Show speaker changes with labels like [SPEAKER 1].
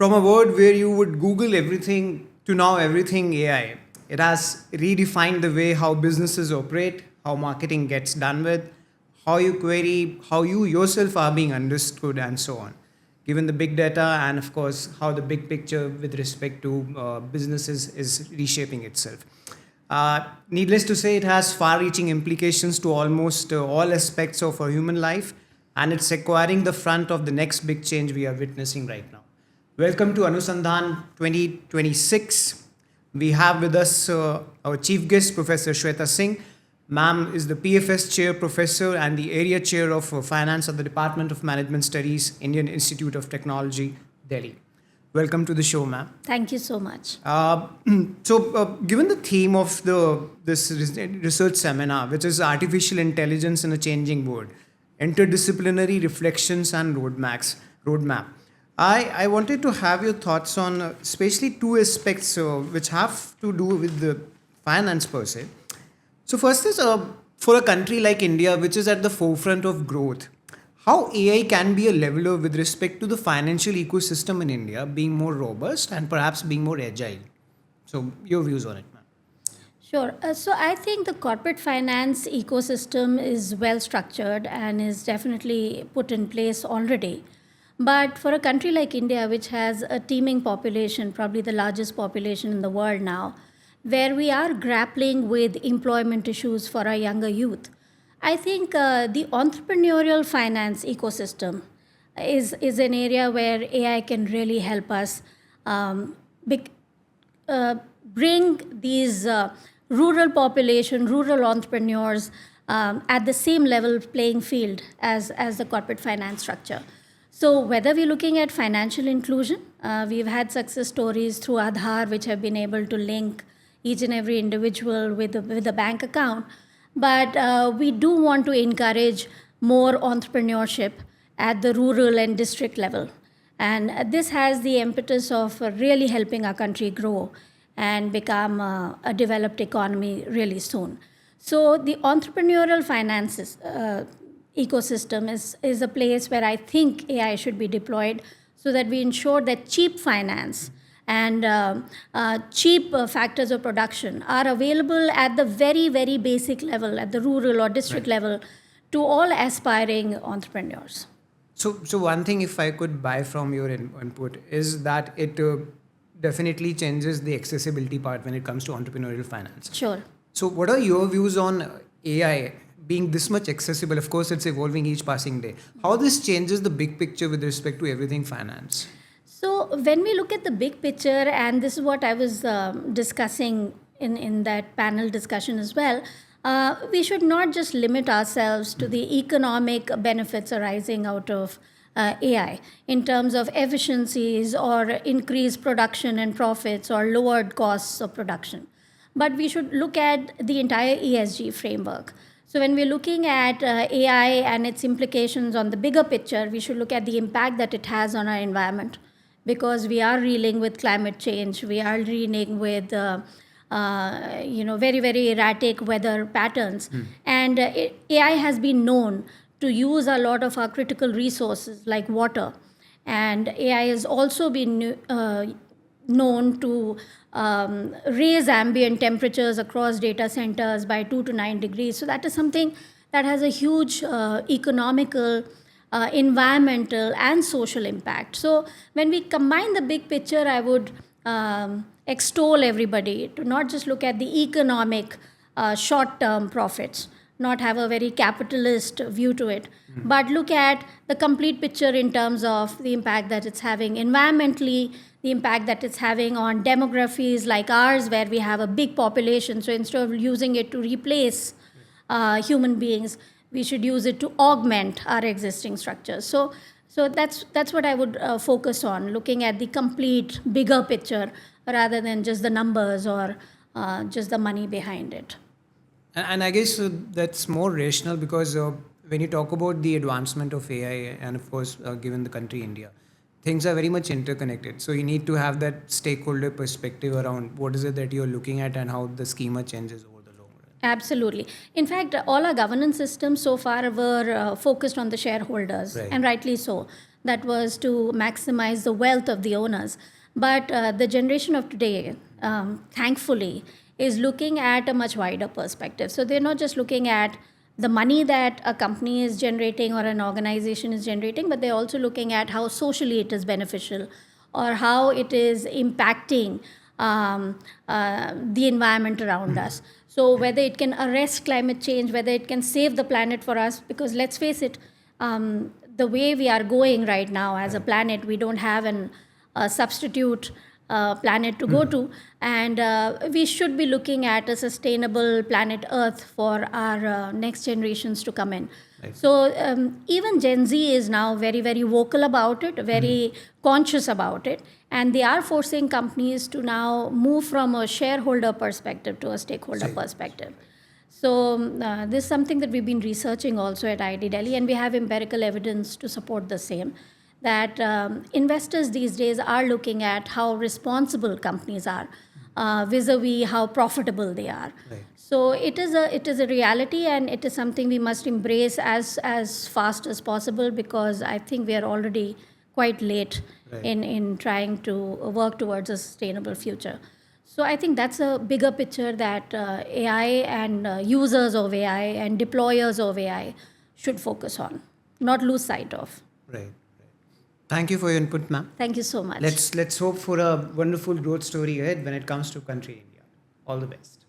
[SPEAKER 1] from a word where you would Google everything to now everything AI. It has redefined the way how businesses operate, how marketing gets done with, how you query, how you yourself are being understood, and so on. Given the big data and, of course, how the big picture with respect to businesses is reshaping itself. Needless to say, it has far reaching implications to almost all aspects of our human life, and it's acquiring the front of the next big change we are witnessing right now. Welcome to Anusandhan 2026. We have with us our chief guest, Professor Shveta Singh. Ma'am is the PFS Chair Professor and the Area Chair of Finance at the Department of Management Studies, Indian Institute of Technology, Delhi. Welcome to the show, ma'am.
[SPEAKER 2] Thank you so much.
[SPEAKER 1] Given the theme of this research seminar, which is artificial intelligence in a changing world, interdisciplinary reflections and roadmap, I wanted to have your thoughts on especially two aspects which have to do with the finance per se. So first is for a country like India, which is at the forefront of growth, how AI can be a leveler with respect to the financial ecosystem in India being more robust and perhaps being more agile. So your views on it, ma'am.
[SPEAKER 2] Sure. So I think the corporate finance ecosystem is well structured and is definitely put in place already. But for a country like India, which has a teeming population, probably the largest population in the world now, where we are grappling with employment issues for our younger youth, I think the entrepreneurial finance ecosystem is an area where AI can really help us bec- bring these rural population, rural entrepreneurs at the same level playing field as the corporate finance structure. So whether we're looking at financial inclusion, we've had success stories through Aadhaar, which have been able to link each and every individual with a bank account. But we do want to encourage more entrepreneurship at the rural and district level. And this has the impetus of really helping our country grow and become a developed economy really soon. So the entrepreneurial finances ecosystem is a place where I think AI should be deployed so that we ensure that cheap finance and cheap factors of production are available at the very, very basic level, at the rural or district level, to all aspiring entrepreneurs.
[SPEAKER 1] So one thing, if I could buy from your input, is that it definitely changes the accessibility part when it comes to entrepreneurial finance.
[SPEAKER 2] Sure.
[SPEAKER 1] So what are your views on AI being this much accessible? Of course, it's evolving each passing day. How this changes the big picture with respect to everything finance?
[SPEAKER 2] So when we look at the big picture, and this is what I was discussing in that panel discussion as well, we should not just limit ourselves to the economic benefits arising out of AI in terms of efficiencies or increased production and profits or lowered costs of production. But we should look at the entire ESG framework. So when we're looking at AI and its implications on the bigger picture, we should look at the impact that it has on our environment, because we are reeling with climate change, we are reeling with very, very erratic weather patterns. And AI has been known to use a lot of our critical resources like water. And AI has also been known to raise ambient temperatures across data centers by 2 to 9 degrees. So that is something that has a huge economical, environmental, and social impact. So when we combine the big picture, I would extol everybody to not just look at the economic short-term profits, not have a very capitalist view to it, but look at the complete picture in terms of the impact that it's having environmentally, the impact that it's having on demographies like ours, where we have a big population. So instead of using it to replace human beings, we should use it to augment our existing structures. So that's what I would focus on, looking at the complete bigger picture rather than just the numbers or just the money behind it.
[SPEAKER 1] And I guess that's more rational because when you talk about the advancement of AI and of course given the country India, things are very much interconnected. So you need to have that stakeholder perspective around what is it that you're looking at and how the schema changes over the long run.
[SPEAKER 2] Absolutely. In fact, all our governance systems so far were focused on the shareholders,
[SPEAKER 1] Right.
[SPEAKER 2] and rightly so. that was to maximize the wealth of the owners. But the generation of today, thankfully, is looking at a much wider perspective. So they're not just looking at the money that a company is generating or an organization is generating, but they're also looking at how socially it is beneficial or how it is impacting the environment around us. So whether it can arrest climate change, whether it can save the planet for us, because let's face it, the way we are going right now as a planet, we don't have a substitute planet to go to, and we should be looking at a sustainable planet Earth for our next generations to come in. Right. So even Gen Z is now very, very vocal about it, very conscious about it, and they are forcing companies to now move from a shareholder perspective to a stakeholder perspective. So this is something that we've been researching also at IIT Delhi, and we have empirical evidence to support the same, that investors these days are looking at how responsible companies are vis-a-vis how profitable they are. Right. So it is a reality, and it is something we must embrace as fast as possible, because I think we are already quite late in trying to work towards a sustainable future. So I think that's a bigger picture that AI and users of AI and deployers of AI should focus on, not lose sight of.
[SPEAKER 1] Right. Thank you for your input, ma'am.
[SPEAKER 2] Thank you so much.
[SPEAKER 1] Let's hope for a wonderful growth story ahead when it comes to country India. All the best.